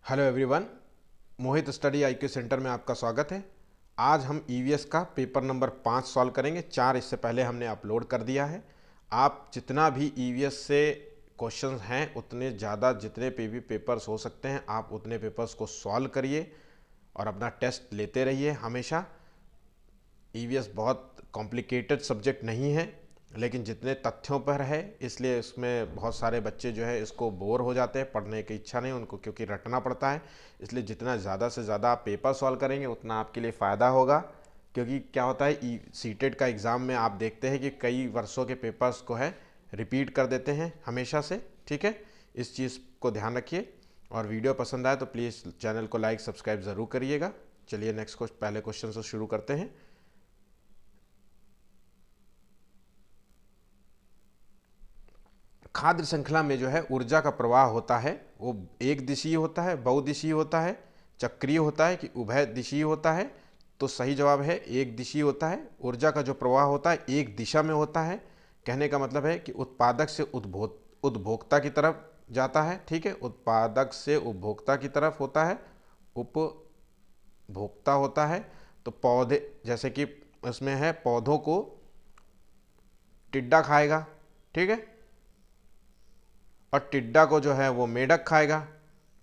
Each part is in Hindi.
हेलो एवरीवन, मोहित स्टडी आईक्यू सेंटर में आपका स्वागत है। आज हम ईवीएस का पेपर नंबर 5 सॉल्व करेंगे। 4 इससे पहले हमने अपलोड कर दिया है। आप जितना भी ईवीएस से क्वेश्चंस हैं उतने ज़्यादा जितने पे भी पेपर्स हो सकते हैं आप उतने पेपर्स को सॉल्व करिए और अपना टेस्ट लेते रहिए हमेशा। ईवीएस बहुत कॉम्प्लिकेटेड सब्जेक्ट नहीं है, लेकिन जितने तथ्यों पर है इसलिए इसमें बहुत सारे बच्चे जो है इसको बोर हो जाते हैं, पढ़ने की इच्छा नहीं उनको, क्योंकि रटना पड़ता है। इसलिए जितना ज़्यादा से ज़्यादा आप पेपर सॉल्व करेंगे उतना आपके लिए फ़ायदा होगा। क्योंकि क्या होता है, सीटेट का एग्ज़ाम में आप देखते हैं कि कई वर्षों के पेपर्स को है रिपीट कर देते हैं हमेशा से। ठीक है, इस चीज़ को ध्यान रखिए। और वीडियो पसंद आए तो प्लीज़ चैनल को लाइक सब्सक्राइब ज़रूर करिएगा। चलिए नेक्स्ट पहले क्वेश्चन से शुरू करते हैं। खाद्य श्रृंखला में जो है ऊर्जा का प्रवाह होता है वो एक दिशीय होता है, बहुदिशीय होता है, चक्रीय होता है कि उभय दिशीय होता है। तो सही जवाब है एक दिशीय होता है। ऊर्जा का जो प्रवाह होता है एक दिशा में होता है। कहने का मतलब है कि उत्पादक से उपभोक्ता की तरफ जाता है। ठीक है, उत्पादक से उपभोक्ता की तरफ होता है, उपभोक्ता होता है। तो पौधे जैसे कि इसमें है पौधों को टिड्डा खाएगा, ठीक है, और टिड्डा को जो है वो मेढक खाएगा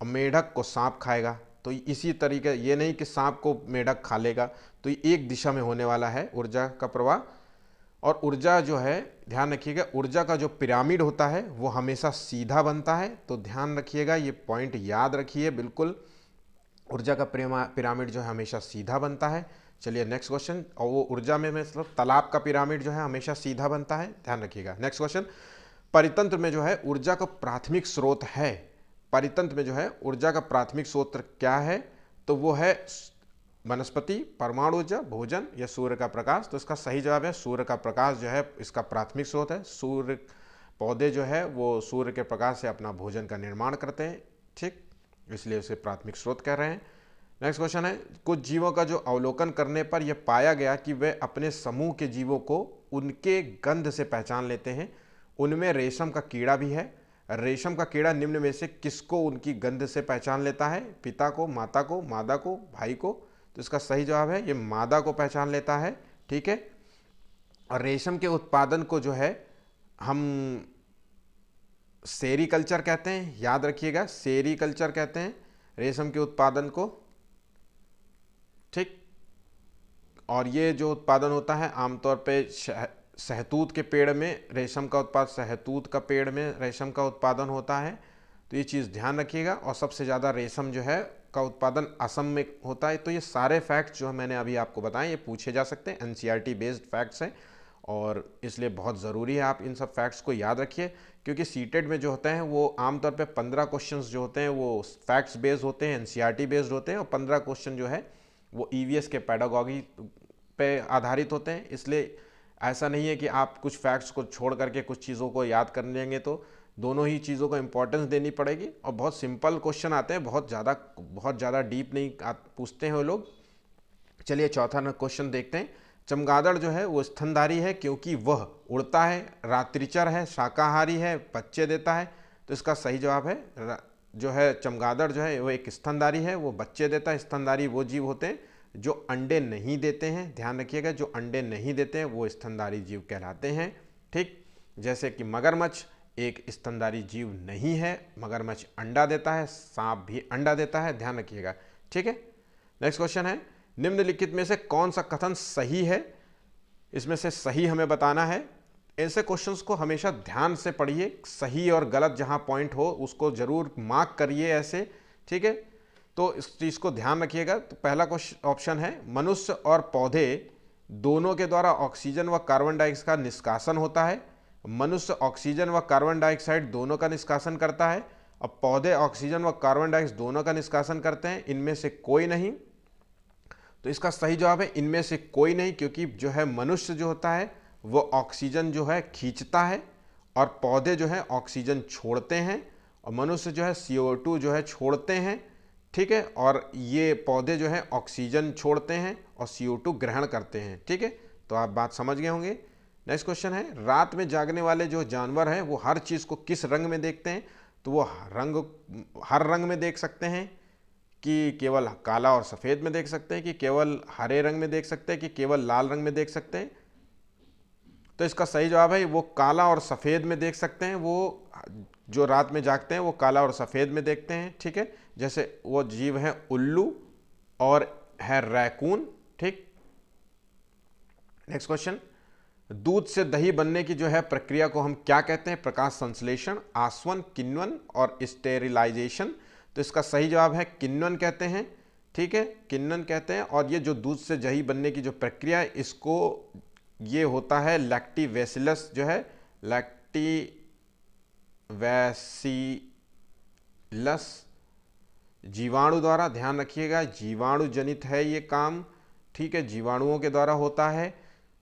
और मेढक को सांप खाएगा। तो इसी तरीके, ये नहीं कि सांप को मेढक खा लेगा। तो ये एक दिशा में होने वाला है ऊर्जा का प्रवाह। और ऊर्जा जो है, ध्यान रखिएगा, ऊर्जा का जो पिरामिड होता है वो हमेशा सीधा बनता है। तो ध्यान रखिएगा, ये पॉइंट याद रखिए बिल्कुल। ऊर्जा का पिरामिड जो है हमेशा सीधा बनता है। चलिए नेक्स्ट क्वेश्चन। और वो ऊर्जा में मतलब तालाब का पिरामिड जो है हमेशा सीधा बनता है, ध्यान रखिएगा। नेक्स्ट क्वेश्चन, परितंत्र में जो है ऊर्जा का प्राथमिक स्रोत है। परितंत्र में जो है ऊर्जा का प्राथमिक स्रोत क्या है? तो वो है वनस्पति, परमाणु ऊर्जा, भोजन या सूर्य का प्रकाश। तो इसका सही जवाब है सूर्य का प्रकाश जो है इसका प्राथमिक स्रोत है। सूर्य, पौधे जो है वो सूर्य के प्रकाश से अपना भोजन का निर्माण करते हैं, ठीक, इसलिए उसे प्राथमिक स्रोत कह रहे हैं। नेक्स्ट क्वेश्चन है, कुछ जीवों का जो अवलोकन करने पर यह पाया गया कि वे अपने समूह के जीवों को उनके गंध से पहचान लेते हैं। उनमें रेशम का कीड़ा भी है। रेशम का कीड़ा निम्न में से किसको उनकी गंध से पहचान लेता है? पिता को, माता को, मादा को, भाई को? तो इसका सही जवाब है ये मादा को पहचान लेता है, ठीक है। और रेशम के उत्पादन को जो है हम सेरीकल्चर कहते हैं, याद रखिएगा, सेरीकल्चर कहते हैं रेशम के उत्पादन को, ठीक। और ये जो उत्पादन होता है आमतौर पे सहतूत के पेड़ में रेशम का उत्पादन, सहतूत का पेड़ में रेशम का उत्पादन होता है। तो ये चीज़ ध्यान रखिएगा। और सबसे ज़्यादा रेशम जो है का उत्पादन असम में होता है। तो ये सारे फैक्ट्स जो मैंने अभी आपको बताए ये पूछे जा सकते हैं, एनसीईआरटी बेस्ड फैक्ट्स हैं और इसलिए बहुत ज़रूरी है आप इन सब फैक्ट्स को याद रखिए। क्योंकि सीटेड में जो होते हैं वो आमतौर पे 15 क्वेश्चन जो होते हैं वो फैक्ट्स बेस्ड होते हैं, एनसीईआरटी बेस्ड होते हैं, और 15 क्वेश्चन जो है वो ईवीएस के पेडागॉगी पे आधारित होते हैं। इसलिए ऐसा नहीं है कि आप कुछ फैक्ट्स को छोड़ करके कुछ चीज़ों को याद कर लेंगे, तो दोनों ही चीज़ों को इंपॉर्टेंस देनी पड़ेगी। और बहुत सिंपल क्वेश्चन आते हैं, बहुत ज़्यादा डीप नहीं पूछते हैं वो लोग। चलिए चौथा क्वेश्चन देखते हैं। चमगादड़ जो है वो स्तनधारी है क्योंकि वह उड़ता है, रात्रिचर है, शाकाहारी है, बच्चे देता है। तो इसका सही जवाब है जो है चमगादड़ जो है वो एक स्तनधारी है, वो बच्चे देता है। स्तनधारी वो जीव होते हैं जो अंडे नहीं देते हैं, ध्यान रखिएगा, जो अंडे नहीं देते हैं वो स्तनधारी जीव कहलाते हैं, ठीक। जैसे कि मगरमच्छ एक स्तनधारी जीव नहीं है, मगरमच्छ अंडा देता है, सांप भी अंडा देता है, ध्यान रखिएगा, ठीक है। नेक्स्ट क्वेश्चन है, निम्नलिखित में से कौन सा कथन सही है? इसमें से सही हमें बताना है। ऐसे क्वेश्चंस को हमेशा ध्यान से पढ़िए, सही और गलत जहां पॉइंट हो उसको जरूर मार्क करिए ऐसे, ठीक है। तो इस चीज़ को ध्यान रखिएगा। तो पहला क्वेश्चन ऑप्शन है, मनुष्य और पौधे दोनों के द्वारा ऑक्सीजन व कार्बन डाइऑक्साइड का निष्कासन होता है। मनुष्य ऑक्सीजन व कार्बन डाइऑक्साइड दोनों का निष्कासन करता है, अब पौधे ऑक्सीजन व कार्बन डाइऑक्साइड दोनों का निष्कासन करते हैं, इनमें से कोई नहीं। तो इसका सही जवाब है इनमें से कोई नहीं, क्योंकि जो है मनुष्य जो होता है वो ऑक्सीजन जो है खींचता है और पौधे जो है ऑक्सीजन छोड़ते हैं, और मनुष्य जो है CO2 जो है छोड़ते हैं, ठीक है। और ये पौधे जो है ऑक्सीजन छोड़ते हैं और CO2 ग्रहण करते हैं, ठीक है। तो आप बात समझ गए होंगे। नेक्स्ट क्वेश्चन है, रात में जागने वाले जो जानवर हैं वो हर चीज़ को किस रंग में देखते हैं? तो वो हर रंग में देख सकते हैं, कि केवल काला और सफ़ेद में देख सकते हैं, कि केवल हरे रंग में देख सकते हैं, कि केवल लाल रंग में देख सकते हैं? तो इसका सही जवाब है वो काला और सफ़ेद में देख सकते हैं। वो जो रात में जागते हैं वो काला और सफ़ेद में देखते हैं, ठीक है। जैसे वो जीव है उल्लू और है रैकून, ठीक। नेक्स्ट क्वेश्चन, दूध से दही बनने की जो है प्रक्रिया को हम क्या कहते हैं? प्रकाश संश्लेषण, आसवन, किण्वन और स्टेरिलाइजेशन। तो इसका सही जवाब है किण्वन कहते हैं, ठीक है, किण्वन कहते हैं। और ये जो दूध से दही बनने की जो प्रक्रिया है इसको ये होता है लैक्टिवेसिलस जो है, लैक्टिवेसिलस जीवाणु द्वारा, ध्यान रखिएगा जीवाणु जनित है ये काम, ठीक है, जीवाणुओं के द्वारा होता है।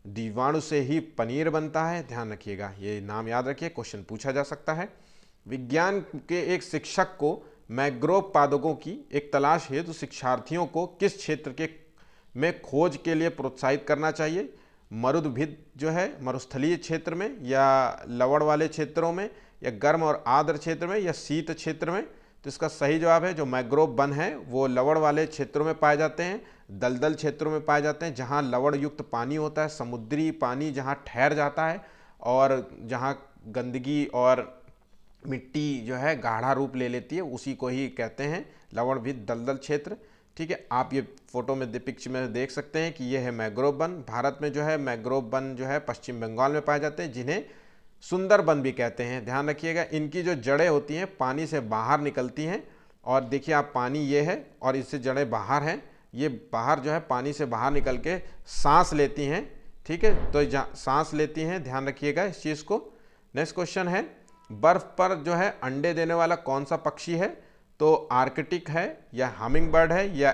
जीवाणु से ही पनीर बनता है, ध्यान रखिएगा, ये नाम याद रखिए, क्वेश्चन पूछा जा सकता है। विज्ञान के एक शिक्षक को मैंग्रोव पादपों की एक तलाश हेतु शिक्षार्थियों को किस क्षेत्र के में खोज के लिए प्रोत्साहित करना चाहिए? मरुद्भिद जो है मरुस्थलीय क्षेत्र में, या लवण वाले क्षेत्रों में, या गर्म और आर्द्र क्षेत्र में, या शीत क्षेत्र में? तो इसका सही जवाब है जो मैंग्रोव वन है वो लवण वाले क्षेत्रों में पाए जाते हैं, दलदल क्षेत्रों में पाए जाते हैं, जहाँ लवण युक्त पानी होता है, समुद्री पानी जहाँ ठहर जाता है और जहाँ गंदगी और मिट्टी जो है गाढ़ा रूप ले लेती है, उसी को ही कहते हैं लवणभीत दलदल क्षेत्र, ठीक है। आप ये फोटो में पिक्चर में देख सकते हैं कि ये है मैंग्रोव वन। भारत में जो है मैंग्रोव वन जो है पश्चिम बंगाल में पाए जाते हैं, जिन्हें सुंदरबन भी कहते हैं, ध्यान रखिएगा। इनकी जो जड़ें होती हैं पानी से बाहर निकलती हैं, और देखिए आप पानी ये है और इससे जड़ें बाहर हैं, ये बाहर जो है पानी से बाहर निकल के सांस लेती हैं, ठीक है, तो सांस लेती हैं, ध्यान रखिएगा इस चीज़ को। नेक्स्ट क्वेश्चन है, बर्फ पर जो है अंडे देने वाला कौन सा पक्षी है? तो आर्कटिक है, या हमिंग बर्ड है, या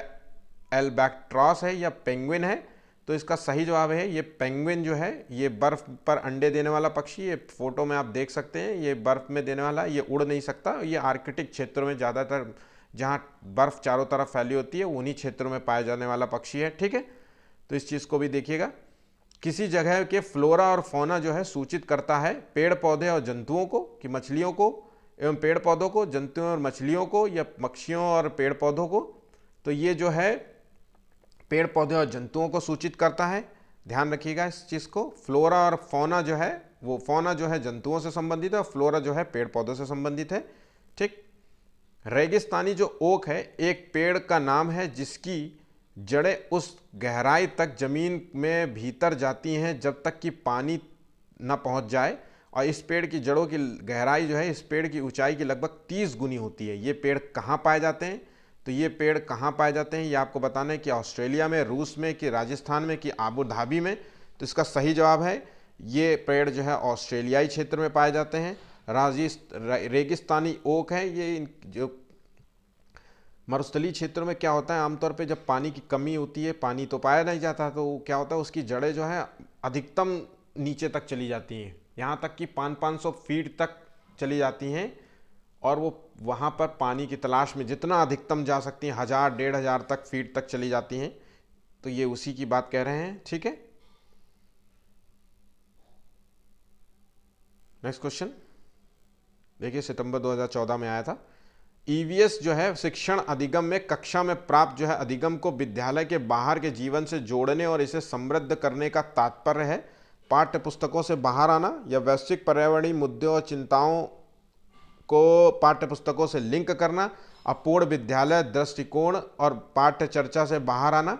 एल्बैट्रॉस है, या पेंगुइन है? तो इसका सही जवाब है ये पेंगुइन जो है, ये बर्फ पर अंडे देने वाला पक्षी, ये फोटो में आप देख सकते हैं, ये बर्फ में देने वाला, ये उड़ नहीं सकता, ये आर्कटिक क्षेत्रों में ज़्यादातर जहाँ बर्फ चारों तरफ फैली होती है उन्हीं क्षेत्रों में पाया जाने वाला पक्षी है, ठीक है। तो इस चीज़ को भी देखिएगा। किसी जगह के फ्लोरा और फौना जो है सूचित करता है पेड़ पौधे और जंतुओं को, कि मछलियों को एवं पेड़ पौधों को, जंतुओं और मछलियों को, या पक्षियों और पेड़ पौधों को? तो ये जो है पेड़ पौधे और जंतुओं को सूचित करता है, ध्यान रखिएगा इस चीज़ को। फ्लोरा और फौना जो है वो फौना जो है जंतुओं से संबंधित है और फ्लोरा जो है पेड़ पौधों से संबंधित है, ठीक। रेगिस्तानी जो ओक है एक पेड़ का नाम है जिसकी जड़ें उस गहराई तक जमीन में भीतर जाती हैं जब तक कि पानी न पहुंच जाए, और इस पेड़ की जड़ों की गहराई जो है इस पेड़ की ऊंचाई की लगभग 30 गुनी होती है। ये पेड़ कहाँ पाए जाते हैं? तो ये पेड़ कहाँ पाए जाते हैं ये आपको बताना है, कि ऑस्ट्रेलिया में, रूस में, कि राजस्थान में, कि आबू धाबी में? तो इसका सही जवाब है ये पेड़ जो है ऑस्ट्रेलियाई क्षेत्र में पाए जाते हैं। रेगिस्तानी ओक है, ये जो मरुस्थलीय क्षेत्रों में क्या होता है आमतौर पे जब पानी की कमी होती है, पानी तो पाया नहीं जाता, तो क्या होता है उसकी जड़ें जो है अधिकतम नीचे तक चली जाती हैं, यहाँ तक कि 500-500 फीट तक चली जाती हैं, और वो वहाँ पर पानी की तलाश में जितना अधिकतम जा सकती हैं 1000-1500 तक फीट तक चली जाती हैं। तो ये उसी की बात कह रहे हैं, ठीक है। नेक्स्ट क्वेश्चन देखिए, सितंबर 2014 में आया था। ईवीएस जो है शिक्षण अधिगम में कक्षा में प्राप्त जो है अधिगम को विद्यालय के बाहर के जीवन से जोड़ने और इसे समृद्ध करने का तात्पर्य है पाठ्य पुस्तकों से बाहर आना, या वैश्विक पर्यावरणीय मुद्दों और चिंताओं को पाठ्य पुस्तकों से लिंक करना, अपूर्ण विद्यालय दृष्टिकोण और पाठ्य चर्चा से बाहर आना।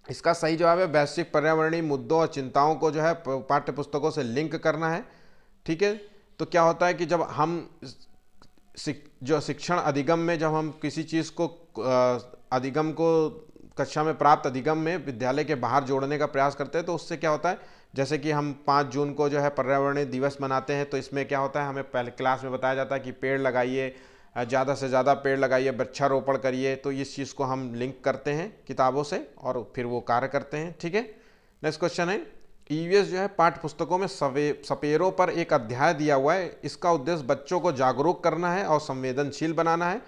इसका सही जवाब है वैश्विक पर्यावरणीय मुद्दों और चिंताओं को जो है पाठ्य पुस्तकों से लिंक करना है, ठीक है। तो क्या होता है कि जब हम जो शिक्षण अधिगम में जब हम किसी चीज़ को अधिगम को कक्षा में प्राप्त अधिगम में विद्यालय के बाहर जोड़ने का प्रयास करते हैं, तो उससे क्या होता है, जैसे कि हम 5 जून को जो है पर्यावरणीय दिवस मनाते हैं, तो इसमें क्या होता है हमें पहले क्लास में बताया जाता है कि पेड़ लगाइए, ज़्यादा से ज़्यादा पेड़ लगाइए, वृक्षारोपण करिए। तो इस चीज़ को हम लिंक करते हैं किताबों से और फिर वो कार्य करते हैं, ठीक है। नेक्स्ट क्वेश्चन है, ईवीएस जो है पाठ्य पुस्तकों में सपेरों पर एक अध्याय दिया हुआ है, इसका उद्देश्य बच्चों को जागरूक करना है और संवेदनशील बनाना है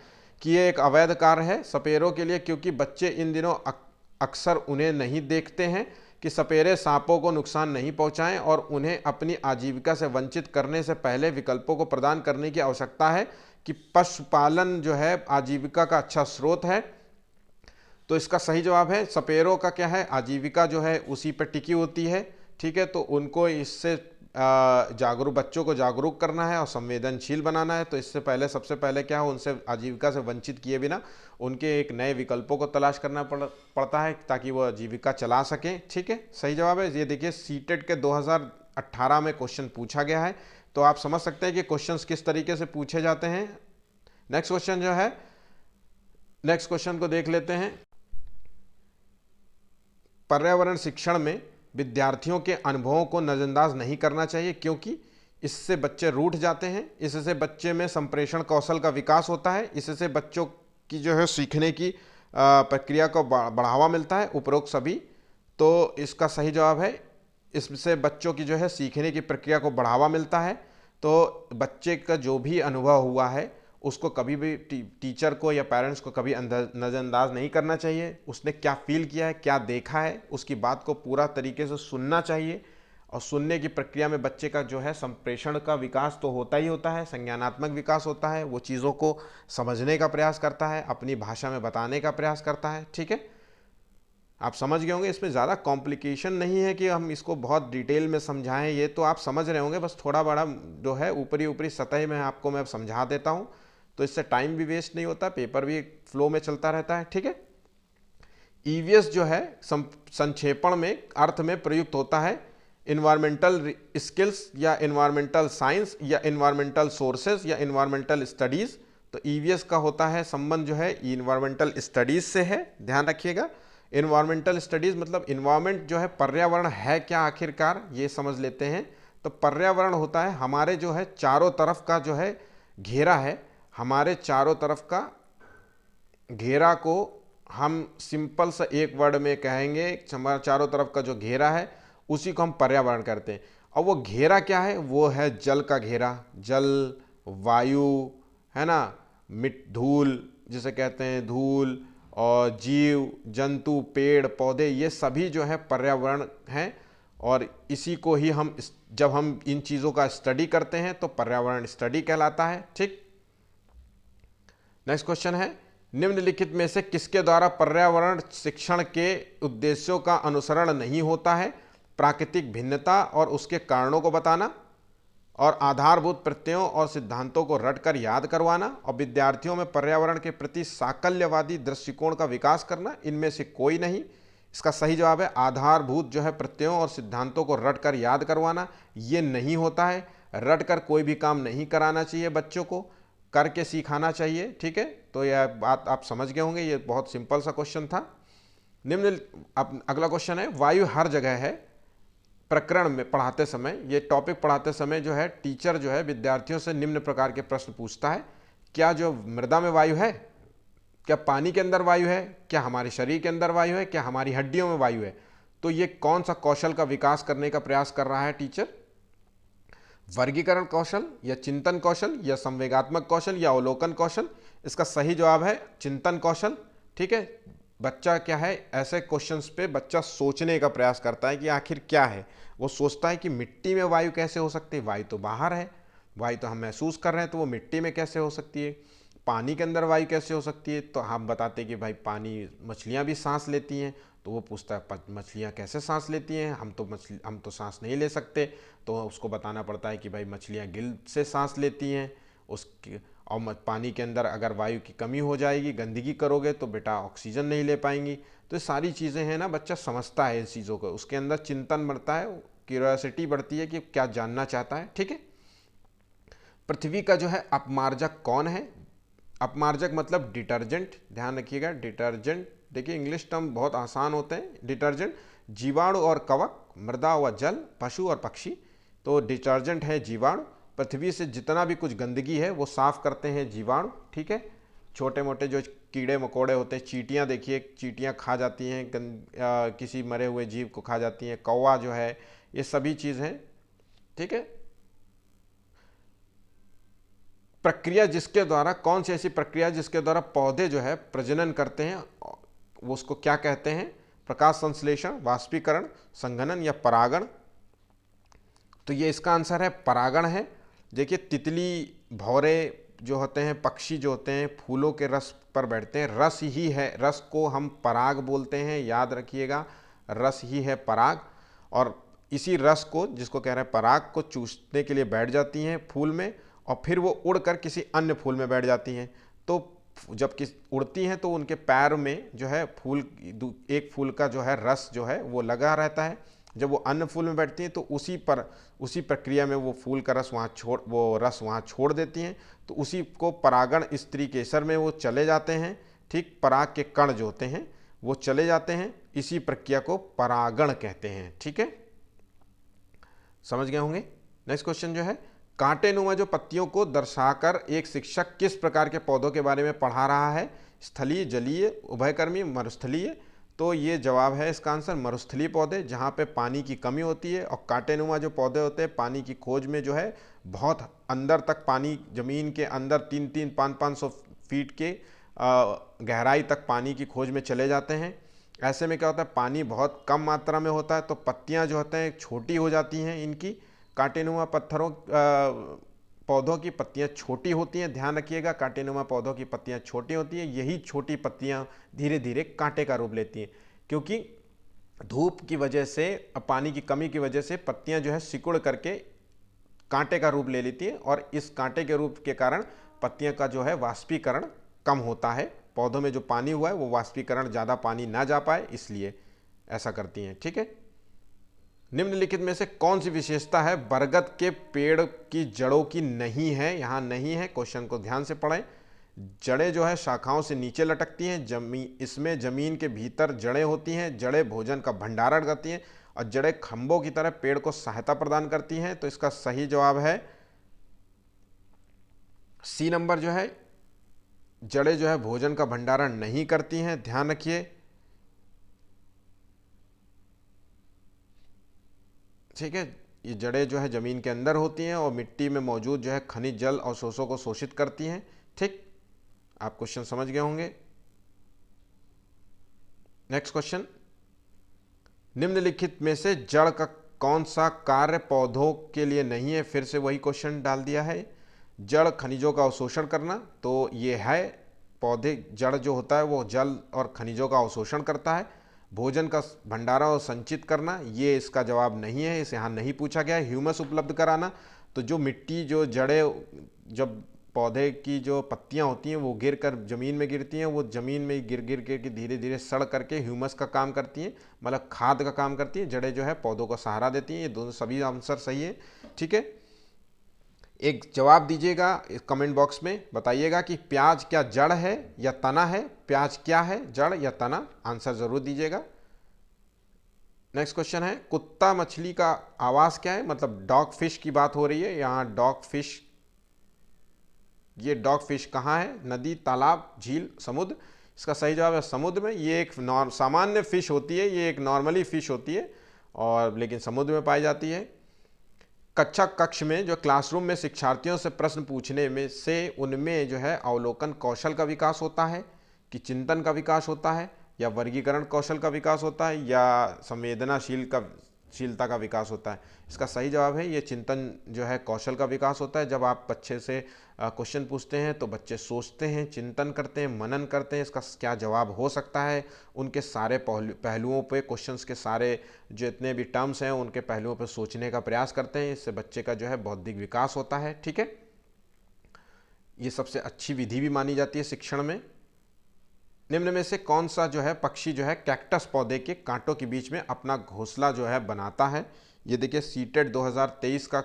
कि ये एक अवैध कार्य है सपेरों के लिए, क्योंकि बच्चे इन दिनों अक्सर उन्हें नहीं देखते हैं कि सपेरे सांपों को नुकसान नहीं पहुंचाएं, और उन्हें अपनी आजीविका से वंचित करने से पहले विकल्पों को प्रदान करने की आवश्यकता है कि पशुपालन जो है आजीविका का अच्छा स्रोत है, तो इसका सही जवाब है सपेरों का क्या है, आजीविका जो है उसी पर टिकी होती है। ठीक है, तो उनको इससे जागरूक, बच्चों को जागरूक करना है और संवेदनशील बनाना है। तो इससे पहले, सबसे पहले क्या हो, उनसे आजीविका से वंचित किए बिना उनके एक नए विकल्पों को तलाश करना पड़ता है ताकि वो आजीविका चला सकें। ठीक है, सही जवाब है ये। देखिए सीटेट के 2018 में क्वेश्चन पूछा गया है, तो आप समझ सकते हैं कि क्वेश्चंस किस तरीके से पूछे जाते हैं। नेक्स्ट क्वेश्चन जो है, नेक्स्ट क्वेश्चन को देख लेते हैं। पर्यावरण शिक्षण में विद्यार्थियों के अनुभवों को नज़रअंदाज नहीं करना चाहिए क्योंकि इससे बच्चे रूठ जाते हैं। इससे बच्चे में संप्रेषण कौशल का विकास होता है। इससे बच्चों की जो है सीखने की प्रक्रिया को बढ़ावा मिलता है। उपरोक्त सभी, तो इसका सही जवाब है इससे बच्चों की जो है सीखने की प्रक्रिया को बढ़ावा मिलता है। तो बच्चे का जो भी अनुभव हुआ है उसको कभी भी टीचर को या पेरेंट्स को कभी नज़रअंदाज नहीं करना चाहिए। उसने क्या फील किया है, क्या देखा है, उसकी बात को पूरा तरीके से सुनना चाहिए। और सुनने की प्रक्रिया में बच्चे का जो है संप्रेषण का विकास तो होता ही होता है, संज्ञानात्मक विकास होता है। वो चीज़ों को समझने का प्रयास करता है, अपनी भाषा में बताने का प्रयास करता है। ठीक है, आप समझ गए होंगे। इसमें ज़्यादा कॉम्प्लिकेशन नहीं है कि हम इसको बहुत डिटेल में समझाएं, ये तो आप समझ रहे होंगे। बस थोड़ा बड़ा जो है ऊपरी ऊपरी सतह में आपको मैं समझा देता हूँ, तो इससे टाइम भी वेस्ट नहीं होता, पेपर भी फ्लो में चलता रहता है। ठीक है, ईवीएस जो है संक्षेपण में अर्थ में प्रयुक्त होता है इन्वायरमेंटल स्किल्स या इन्वायरमेंटल साइंस या इन्वायरमेंटल सोर्सेज या इन्वायरमेंटल स्टडीज़। तो ईवीएस का होता है संबंध जो है इन्वायरमेंटल स्टडीज़ से है, ध्यान रखिएगा। इन्वायरमेंटल स्टडीज़ मतलब इन्वायरमेंट जो है, पर्यावरण है क्या आखिरकार, ये समझ लेते हैं। तो पर्यावरण होता है हमारे जो है चारों तरफ का जो है घेरा है, हमारे चारों तरफ का घेरा को हम सिंपल सा एक वर्ड में कहेंगे, हमारे चारों तरफ का जो घेरा है उसी को हम पर्यावरण करते हैं। और वो घेरा क्या है, वो है जल का घेरा, जल, वायु, है ना, धूल जिसे कहते हैं धूल, और जीव जंतु, पेड़ पौधे, ये सभी जो है पर्यावरण हैं। और इसी को ही हम जब हम इन चीज़ों का स्टडी करते हैं तो पर्यावरण स्टडी कहलाता है। ठीक, नेक्स्ट क्वेश्चन है, निम्नलिखित में से किसके द्वारा पर्यावरण शिक्षण के उद्देश्यों का अनुसरण नहीं होता है? प्राकृतिक भिन्नता और उसके कारणों को बताना, और आधारभूत प्रत्ययों और सिद्धांतों को रटकर याद करवाना, और विद्यार्थियों में पर्यावरण के प्रति साकल्यवादी दृष्टिकोण का विकास करना। इनमें से कोई नहीं। इसका सही जवाब है आधारभूत जो है प्रत्ययों और सिद्धांतों को रटकर याद करवाना। ये नहीं होता है, रटकर कोई भी काम नहीं कराना चाहिए, बच्चों को करके सिखाना चाहिए। ठीक है, तो यह बात आप समझ गए होंगे, ये बहुत सिंपल सा क्वेश्चन था। निम्न, अब अगला क्वेश्चन है, वायु हर जगह है प्रकरण में पढ़ाते समय, ये टॉपिक पढ़ाते समय जो है टीचर जो है विद्यार्थियों से निम्न प्रकार के प्रश्न पूछता है। क्या जो मृदा में वायु है, क्या पानी के अंदर वायु है, क्या हमारे शरीर के अंदर वायु है, क्या हमारी हड्डियों में वायु है? तो ये कौन सा कौशल का विकास करने का प्रयास कर रहा है टीचर? वर्गीकरण कौशल या चिंतन कौशल या संवेगात्मक कौशल या अवलोकन कौशल? इसका सही जवाब है चिंतन कौशल। ठीक है, बच्चा क्या है, ऐसे क्वेश्चंस पे बच्चा सोचने का प्रयास करता है कि आखिर क्या है। वो सोचता है कि मिट्टी में वायु कैसे हो सकती है, वायु तो बाहर है, वायु तो हम महसूस कर रहे हैं, तो वो मिट्टी में कैसे हो सकती है? पानी के अंदर वायु कैसे हो सकती है? तो हम बताते हैं कि भाई पानी, मछलियाँ भी सांस लेती हैं। तो वो पूछता है मछलियाँ कैसे सांस लेती हैं, हम तो सांस नहीं ले सकते। तो उसको बताना पड़ता है कि भाई मछलियाँ गिल से सांस लेती हैं। उसकी और पानी के अंदर अगर वायु की कमी हो जाएगी, गंदगी करोगे तो बेटा ऑक्सीजन नहीं ले पाएंगी। तो ये सारी चीज़ें हैं ना, बच्चा समझता है इस चीज़ों को, उसके अंदर चिंतन बढ़ता है, क्यूरियोसिटी बढ़ती है कि क्या जानना चाहता है। ठीक है, पृथ्वी का जो है अपमार्जक कौन है? अपमार्जक मतलब डिटर्जेंट, ध्यान रखिएगा, डिटर्जेंट। देखिए इंग्लिश टर्म बहुत आसान होते हैं। डिटर्जेंट जीवाणु और कवक, मृदा व जल, पशु और पक्षी। तो डिटर्जेंट है जीवाणु। पृथ्वी से जितना भी कुछ गंदगी है वो साफ करते हैं जीवाणु। ठीक है, छोटे मोटे जो कीड़े मकोड़े होते हैं, चींटियाँ, देखिए चींटियाँ खा जाती हैं, किसी मरे हुए जीव को खा जाती हैं, कौवा जो है, ये सभी चीज़ हैं। ठीक है, प्रक्रिया जिसके द्वारा, कौन सी ऐसी प्रक्रिया जिसके द्वारा पौधे जो है प्रजनन करते हैं, वो उसको क्या कहते हैं? प्रकाश संश्लेषण, वाष्पीकरण, संघनन या परागण? तो ये इसका आंसर है परागण है। देखिए तितली, भौरे, जो होते हैं पक्षी जो होते हैं फूलों के रस पर बैठते हैं। रस ही है, रस को हम पराग बोलते हैं, याद रखिएगा, रस ही है पराग। और इसी रस को, जिसको कह रहे हैं पराग को, चूसने के लिए बैठ जाती हैं फूल में और फिर वो उड़कर किसी अन्य फूल में बैठ जाती हैं। तो जब उड़ती हैं तो उनके पैर में जो है एक फूल का जो है रस जो है वो लगा रहता है। जब वो अन्य फूल में बैठती हैं तो उसी प्रक्रिया में वो फूल का रस वहाँ छोड़ देती हैं। तो उसी को परागण स्त्री केसर में वो चले जाते हैं। ठीक, पराग के कण जो होते हैं वो चले जाते हैं, इसी प्रक्रिया को परागण कहते हैं। ठीक है, समझ गए होंगे। नेक्स्ट क्वेश्चन जो है, कांटेनुमा जो पत्तियों को दर्शाकर एक शिक्षक किस प्रकार के पौधों के बारे में पढ़ा रहा है? स्थलीय, जलीय, उभयकर्मी, मरुस्थलीय। तो ये जवाब है इसका आंसर मरुस्थलीय पौधे, जहाँ पे पानी की कमी होती है। और कांटेनुमा जो पौधे होते हैं पानी की खोज में जो है बहुत अंदर तक पानी, जमीन के अंदर 300-500 फीट के गहराई तक पानी की खोज में चले जाते हैं। ऐसे में क्या होता है, पानी बहुत कम मात्रा में होता है तो पत्तियां जो होते हैं छोटी हो जाती हैं। इनकी कांटेनुमा पौधों की पत्तियां छोटी होती हैं। ध्यान रखिएगा, कांटेनुमा पौधों की पत्तियां छोटी होती हैं। यही छोटी पत्तियां धीरे धीरे कांटे का रूप लेती हैं, क्योंकि धूप की वजह से, पानी की कमी की वजह से पत्तियां जो है सिकुड़ करके कांटे का रूप ले लेती हैं। और इस कांटे के रूप के कारण पत्तियां का जो है वाष्पीकरण कम होता है। पौधों में जो पानी हुआ है वो वाष्पीकरण, ज़्यादा पानी ना जा पाए इसलिए ऐसा करती हैं। ठीक है, निम्नलिखित में से कौन सी विशेषता है बरगद के पेड़ की जड़ों की नहीं है? यहाँ नहीं है, क्वेश्चन को ध्यान से पढ़ें। जड़ें जो है शाखाओं से नीचे लटकती हैं, इसमें जमीन के भीतर जड़ें होती हैं। जड़ें भोजन का भंडारण करती हैं और जड़ें खंभों की तरह पेड़ को सहायता प्रदान करती हैं। तो इसका सही जवाब है सी नंबर जो है, जड़ें जो है भोजन का भंडारण नहीं करती हैं। ध्यान रखिए, ठीक है, ये जड़ें जो है जमीन के अंदर होती हैं और मिट्टी में मौजूद जो है खनिज, जल और शोषों को शोषित करती हैं। ठीक, आप क्वेश्चन समझ गए होंगे। नेक्स्ट क्वेश्चन, निम्नलिखित में से जड़ का कौन सा कार्य पौधों के लिए नहीं है? फिर से वही क्वेश्चन डाल दिया है। जड़ खनिजों का अवशोषण करना, तो ये है, पौधे जड़ जो होता है वो जल और खनिजों का अवशोषण करता है। भोजन का भंडारण और संचित करना, ये इसका जवाब नहीं है, इसे यहाँ नहीं पूछा गया है। ह्यूमस उपलब्ध कराना, तो जो मिट्टी, जो जड़ें, जब पौधे की जो पत्तियां होती हैं वो गिर कर ज़मीन में गिरती हैं, वो ज़मीन में गिर गिर के धीरे धीरे सड़ करके ह्यूमस का काम करती हैं, मतलब खाद का काम करती हैं। जड़ें जो है पौधों को सहारा देती हैं। ये दोनों सभी आंसर सही है। ठीक है, एक जवाब दीजिएगा कमेंट बॉक्स में, बताइएगा कि प्याज क्या जड़ है या तना है? प्याज क्या है, जड़ या तना? आंसर जरूर दीजिएगा। नेक्स्ट क्वेश्चन है, कुत्ता मछली का आवास क्या है? मतलब डॉग फिश की बात हो रही है यहाँ। डॉग फिश, ये डॉग फिश कहाँ है? नदी, तालाब, झील, समुद्र? इसका सही जवाब है समुद्र में। ये एक सामान्य फिश होती है, ये एक नॉर्मली फिश होती है और लेकिन समुद्र में पाई जाती है। कक्षा कक्ष में जो क्लासरूम में शिक्षार्थियों से प्रश्न पूछने में से उनमें जो है अवलोकन कौशल का विकास होता है कि चिंतन का विकास होता है या वर्गीकरण कौशल का विकास होता है या संवेदनाशीलता का विकास होता है? इसका सही जवाब है ये चिंतन जो है कौशल का विकास होता है। जब आप बच्चे से क्वेश्चन पूछते हैं तो बच्चे सोचते हैं, चिंतन करते हैं, मनन करते हैं इसका क्या जवाब हो सकता है, उनके सारे पहलुओं पे, क्वेश्चंस के सारे जितने भी टर्म्स हैं उनके पहलुओं पे सोचने का प्रयास करते हैं। इससे बच्चे का जो है बौद्धिक विकास होता है। ठीक है, ये सबसे अच्छी विधि भी मानी जाती है शिक्षण में। निम्न में से कौन सा जो है पक्षी जो है कैक्टस पौधे के कांटों के बीच में अपना घोंसला जो है बनाता है? ये देखिए सीटेट 2023 का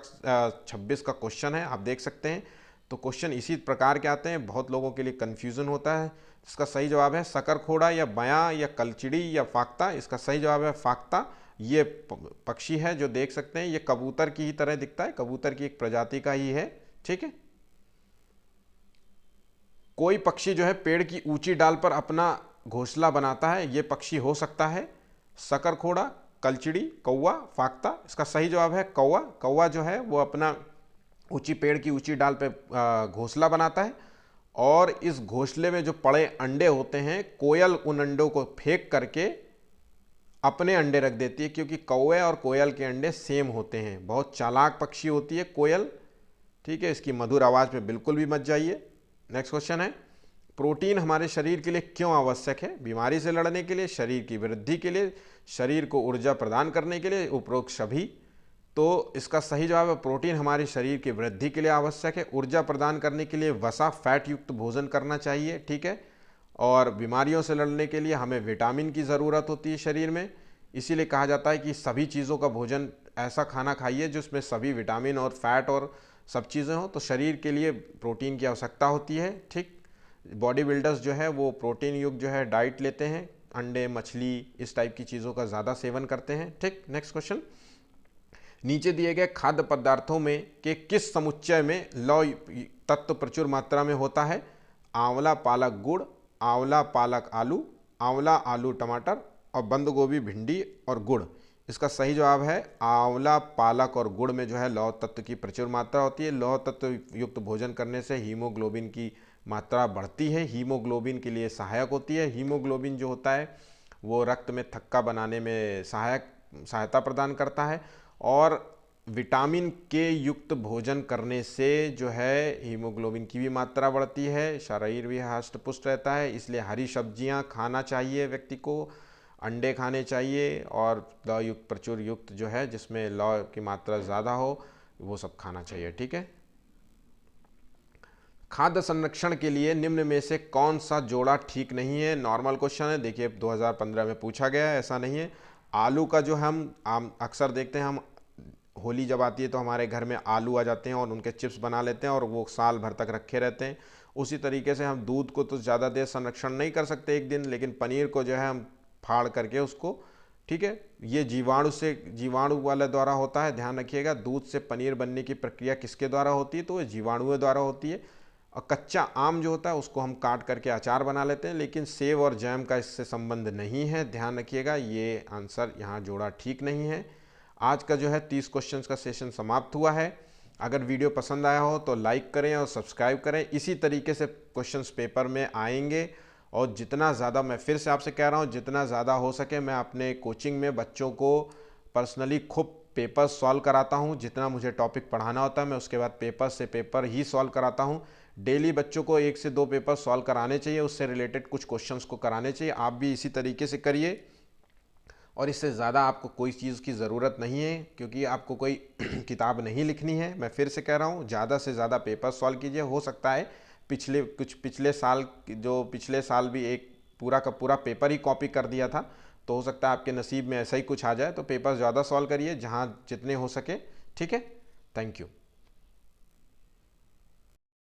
26 का क्वेश्चन है, आप देख सकते हैं। तो क्वेश्चन इसी प्रकार के आते हैं, बहुत लोगों के लिए कन्फ्यूज़न होता है। इसका सही जवाब है शकरखोड़ा या बयां या कलचिड़ी या फाख्ता? इसका सही जवाब है फाख्ता। ये पक्षी है जो देख सकते हैं, ये कबूतर की ही तरह दिखता है, कबूतर की एक प्रजाति का ही है। ठीक है, कोई पक्षी जो है पेड़ की ऊंची डाल पर अपना घोंसला बनाता है, ये पक्षी हो सकता है शकरखोड़ा, कलचिड़ी, कौवा, फाख्ता? इसका सही जवाब है कौवा। कौवा जो है वो अपना पेड़ की ऊंची डाल पे घोंसला बनाता है और इस घोंसले में जो पड़े अंडे होते हैं, कोयल उन अंडों को फेंक करके अपने अंडे रख देती है, क्योंकि कौवे और कोयल के अंडे सेम होते हैं। बहुत चालाक पक्षी होती है कोयल, ठीक है, इसकी मधुर आवाज़ पे बिल्कुल भी मत जाइए। नेक्स्ट क्वेश्चन है, प्रोटीन हमारे शरीर के लिए क्यों आवश्यक है? बीमारी से लड़ने के लिए, शरीर की वृद्धि के लिए, शरीर को ऊर्जा प्रदान करने के लिए, उपरोक्त सभी। तो इसका सही जवाब है प्रोटीन हमारे शरीर की वृद्धि के लिए आवश्यक है। ऊर्जा प्रदान करने के लिए वसा, फैट युक्त भोजन करना चाहिए, ठीक है। और बीमारियों से लड़ने के लिए हमें विटामिन की ज़रूरत होती है शरीर में, इसीलिए कहा जाता है कि सभी चीज़ों का भोजन, ऐसा खाना खाइए जिसमें सभी विटामिन और फैट और सब चीज़ें हों। तो शरीर के लिए प्रोटीन की आवश्यकता होती है, ठीक। बॉडी बिल्डर्स जो है वो प्रोटीन युक्त जो है डाइट लेते हैं, अंडे, मछली, इस टाइप की चीज़ों का ज़्यादा सेवन करते हैं, ठीक। नेक्स्ट क्वेश्चन, नीचे दिए गए खाद्य पदार्थों में के किस समुच्चय में लौह तत्व प्रचुर मात्रा में होता है? आंवला पालक गुड़, आंवला पालक आलू, आंवला आलू टमाटर और बंद गोभी भिंडी और गुड़। इसका सही जवाब है आंवला पालक और गुड़ में जो है लौह तत्व की प्रचुर मात्रा होती है। लौह तत्व युक्त भोजन करने से हीमोग्लोबिन की मात्रा बढ़ती है, हीमोग्लोबिन के लिए सहायक होती है। हीमोग्लोबिन जो होता है वो रक्त में थक्का बनाने में सहायता प्रदान करता है। और विटामिन के युक्त भोजन करने से जो है हीमोग्लोबिन की भी मात्रा बढ़ती है, शरीर भी हष्ट पुष्ट रहता है। इसलिए हरी सब्जियां खाना चाहिए व्यक्ति को, अंडे खाने चाहिए और लौह युक्त प्रचुर युक्त जो है जिसमें लौह की मात्रा ज़्यादा हो वो सब खाना चाहिए, ठीक है। खाद्य संरक्षण के लिए निम्न में से कौन सा जोड़ा ठीक नहीं है? नॉर्मल क्वेश्चन है, देखिए 2015 में पूछा गया है, ऐसा नहीं है। आलू का जो हम अक्सर देखते हैं, हम होली जब आती है तो हमारे घर में आलू आ जाते हैं और उनके चिप्स बना लेते हैं और वो साल भर तक रखे रहते हैं। उसी तरीके से हम दूध को तो ज़्यादा देर संरक्षण नहीं कर सकते एक दिन, लेकिन पनीर को जो है हम फाड़ करके उसको, ठीक है, ये जीवाणु वाले द्वारा होता है, ध्यान रखिएगा। दूध से पनीर बनने की प्रक्रिया किसके द्वारा होती है? तो ये जीवाणुओं द्वारा होती है। और कच्चा आम जो होता है उसको हम काट करके अचार बना लेते हैं, लेकिन सेब और जैम का इससे संबंध नहीं है, ध्यान रखिएगा। ये आंसर यहाँ जोड़ा ठीक नहीं है। आज का जो है 30 क्वेश्चंस का सेशन समाप्त हुआ है। अगर वीडियो पसंद आया हो तो लाइक करें और सब्सक्राइब करें। इसी तरीके से क्वेश्चंस पेपर में आएंगे और जितना ज़्यादा, मैं फिर से आपसे कह रहा हूँ, जितना ज़्यादा हो सके मैं अपने कोचिंग में बच्चों को पर्सनली खूब पेपर सॉल्व कराता हूँ। जितना मुझे टॉपिक पढ़ाना होता है मैं उसके बाद पेपर से पेपर ही सॉल्व कराता हूँ। डेली बच्चों को 1 से 2 पेपर सॉल्व कराने चाहिए, उससे रिलेटेड कुछ क्वेश्चंस को कराने चाहिए। आप भी इसी तरीके से करिए और इससे ज़्यादा आपको कोई चीज़ की ज़रूरत नहीं है, क्योंकि आपको कोई किताब नहीं लिखनी है। मैं फिर से कह रहा हूँ, ज़्यादा से ज़्यादा पेपर सॉल्व कीजिए। हो सकता है पिछले साल भी एक पूरा का पूरा पेपर ही कॉपी कर दिया था, तो हो सकता है आपके नसीब में ऐसा ही कुछ आ जाए। तो पेपर ज़्यादा सॉल्व करिए जहाँ जितने हो सके, ठीक है। Thank you.